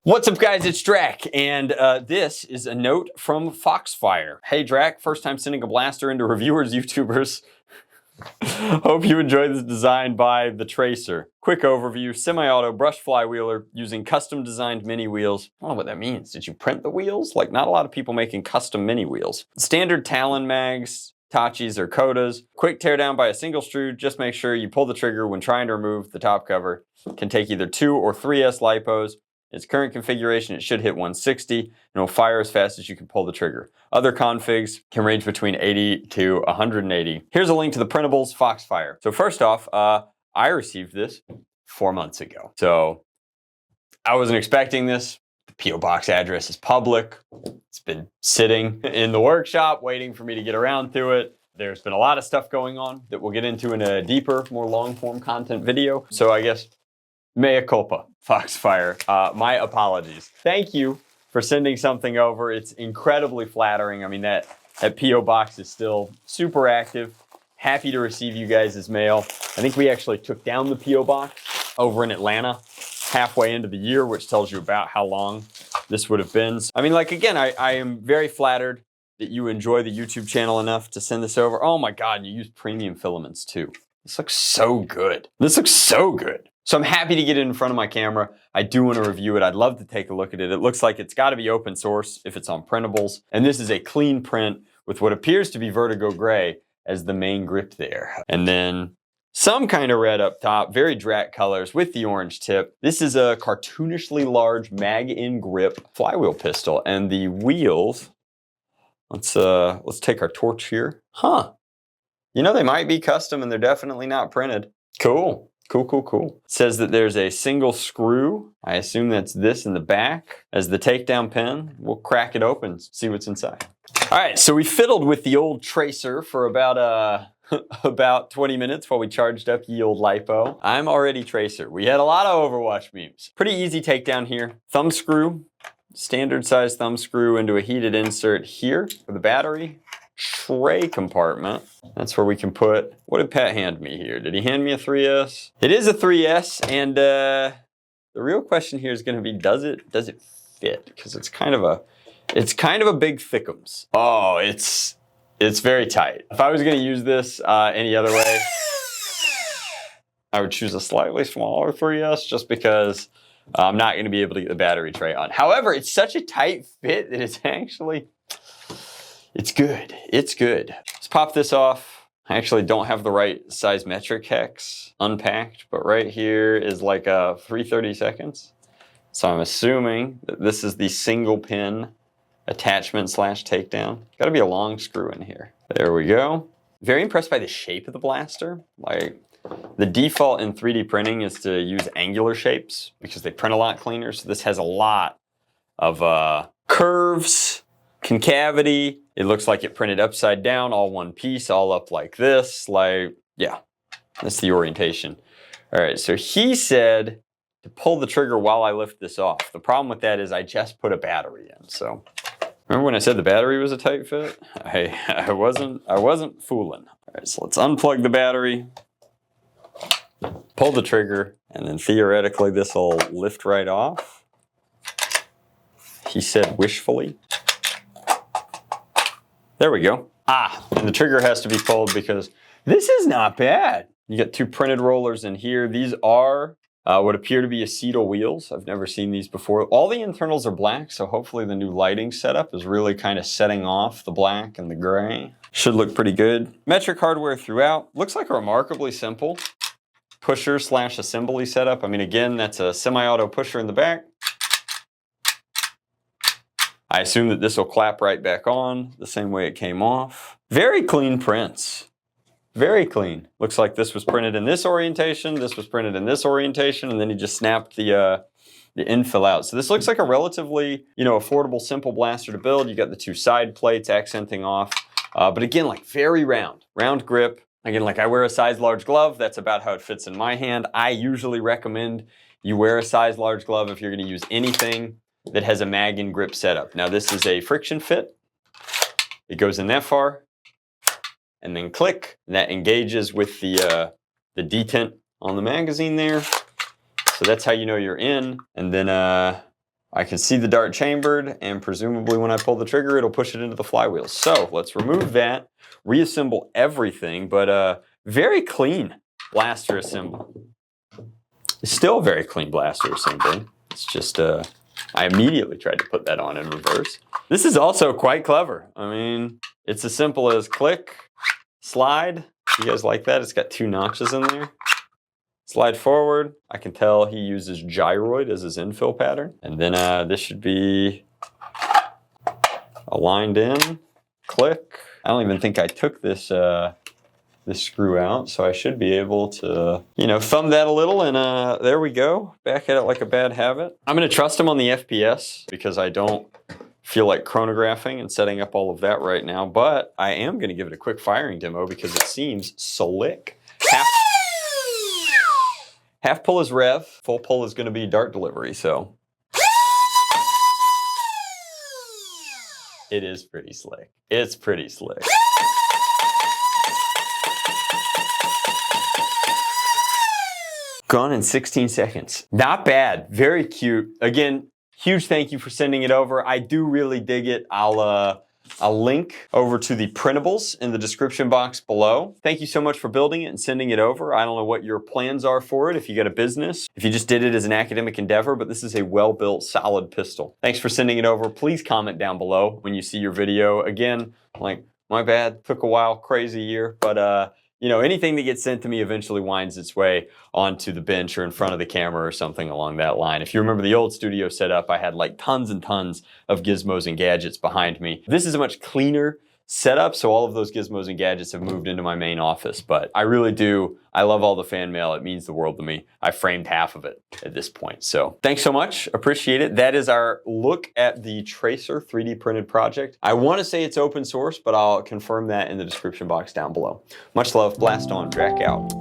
What's up guys, it's Drac, and this is a note from Foxfire. Hey Drac, first time sending a blaster into reviewers, YouTubers. Hope you enjoyed this design by the Traceur. Quick overview, semi-auto brush flywheeler using custom designed mini wheels. I don't know what that means. Did you print the wheels? Like, not a lot of people making custom mini wheels. Standard Talon mags, Tachis or Kodas. Quick teardown by a single screw. Just make sure you pull the trigger when trying to remove the top cover. Can take either 2 or 3S lipos. Its current configuration, it should hit 160 and it'll fire as fast as you can pull the trigger. Other configs can range between 80 to 180. Here's a link to the printables, Foxfire. So first off, I received this 4 months ago. So I wasn't expecting this. The P.O. box address is public. It's been sitting in the workshop waiting for me to get around to it. There's been a lot of stuff going on that we'll get into in a deeper, more long-form content video. So I guess mea culpa, Foxfire. My apologies. Thank you for sending something over. It's incredibly flattering. I mean, that P.O. box is still super active. Happy to receive you guys' mail. I think we actually took down the P.O. box over in Atlanta halfway into the year, which tells you about how long this would have been. I mean, like, again, I am very flattered that you enjoy the YouTube channel enough to send this over. Oh my God, you use premium filaments too. This looks so good. This looks so good. So I'm happy to get it in front of my camera. I do want to review it. I'd love to take a look at it. It looks like it's got to be open source if it's on printables. And this is a clean print with what appears to be Vertigo Gray as the main grip there. And then some kind of red up top, very Drac colors with the orange tip. This is a cartoonishly large mag-in grip flywheel pistol. And the wheels, let's take our torch here. Huh. You know, they might be custom and they're definitely not printed. Cool. Cool, cool, cool. It says that there's a single screw. I assume that's this in the back as the takedown pin. We'll crack it open, see what's inside. All right, so we fiddled with the old Traceur for about 20 minutes while we charged up ye old lipo. I'm already Traceur. We had a lot of Overwatch memes. Pretty easy takedown here. Thumb screw, standard size thumb screw into a heated insert here for the battery. Tray compartment. That's where we can put, what did Pat hand me here? Did he hand me a 3S? It is a 3S, and the real question here is going to be, does it fit? Because it's kind of a big thickums. Oh, it's very tight. If I was going to use this any other way, I would choose a slightly smaller 3S just because I'm not going to be able to get the battery tray on. However, it's such a tight fit that it's actually, it's good. It's good. Let's pop this off. I actually don't have the right size metric hex unpacked, but right here is like a 3/32. So I'm assuming that this is the single pin attachment / takedown. Got to be a long screw in here. There we go. Very impressed by the shape of the blaster. Like, the default in 3D printing is to use angular shapes because they print a lot cleaner. So this has a lot of curves, concavity. It looks like it printed upside down, all one piece, all up like this. Like, yeah, that's the orientation. All right, so he said to pull the trigger while I lift this off. The problem with that is I just put a battery in. So remember when I said the battery was a tight fit? I wasn't fooling. All right, so let's unplug the battery, pull the trigger, and then theoretically this will lift right off. He said wishfully. There we go. And the trigger has to be pulled because this is not bad. You get 2 printed rollers in here. These are what appear to be acetal wheels. I've never seen these before. All the internals are black, so hopefully the new lighting setup is really kind of setting off the black and the gray. Should look pretty good. Metric hardware throughout. Looks like a remarkably simple pusher / assembly setup. I mean, again, that's a semi-auto pusher in the back. I assume that this will clap right back on the same way it came off. Very clean prints. Very clean. Looks like this was printed in this orientation, this was printed in this orientation, and then he just snapped the infill out. So this looks like a relatively, affordable, simple blaster to build. You got the 2 side plates accenting off. But again, like very round grip. Again, like I wear a size large glove. That's about how it fits in my hand. I usually recommend you wear a size large glove if you're gonna use anything that has a mag and grip setup. Now this is a friction fit. It goes in that far, and then click, and that engages with the detent on the magazine there. So that's how you know you're in. And then I can see the dart chambered, and presumably when I pull the trigger, it'll push it into the flywheel. So let's remove that, reassemble everything, but very clean blaster assembly. Still very clean blaster assembly. It's just, I immediately tried to put that on in reverse. This is also quite clever. I mean, it's as simple as click, slide. You guys like that? It's got 2 notches in there. Slide forward. I can tell he uses gyroid as his infill pattern. And then this should be aligned in, click. I don't even think I took this this screw out, so I should be able to, you know, thumb that a little, and there we go. Back at it like a bad habit. I'm gonna trust him on the FPS because I don't feel like chronographing and setting up all of that right now, but I am gonna give it a quick firing demo because it seems slick. Half pull is rev, full pull is gonna be dart delivery, so. It is pretty slick. It's pretty slick. Gone in 16 seconds. Not bad, very cute. Again, huge thank you for sending it over. I do really dig it. I'll link over to the printables in the description box below. Thank you so much for building it and sending it over. I don't know what your plans are for it, if you got a business, if you just did it as an academic endeavor, but this is a well-built, solid pistol. Thanks for sending it over. Please comment down below when you see your video. Again, like, my bad, took a while, crazy year, but you know, anything that gets sent to me eventually winds its way onto the bench or in front of the camera or something along that line. If you remember the old studio setup, I had like tons and tons of gizmos and gadgets behind me. This is a much cleaner setup, so all of those gizmos and gadgets have moved into my main office, but I really do. I love all the fan mail. It means the world to me. I framed half of it at this point. So thanks so much. Appreciate it. That is our look at the Traceur 3D printed project. I want to say it's open source, but I'll confirm that in the description box down below. Much love. Blast on. Drac out.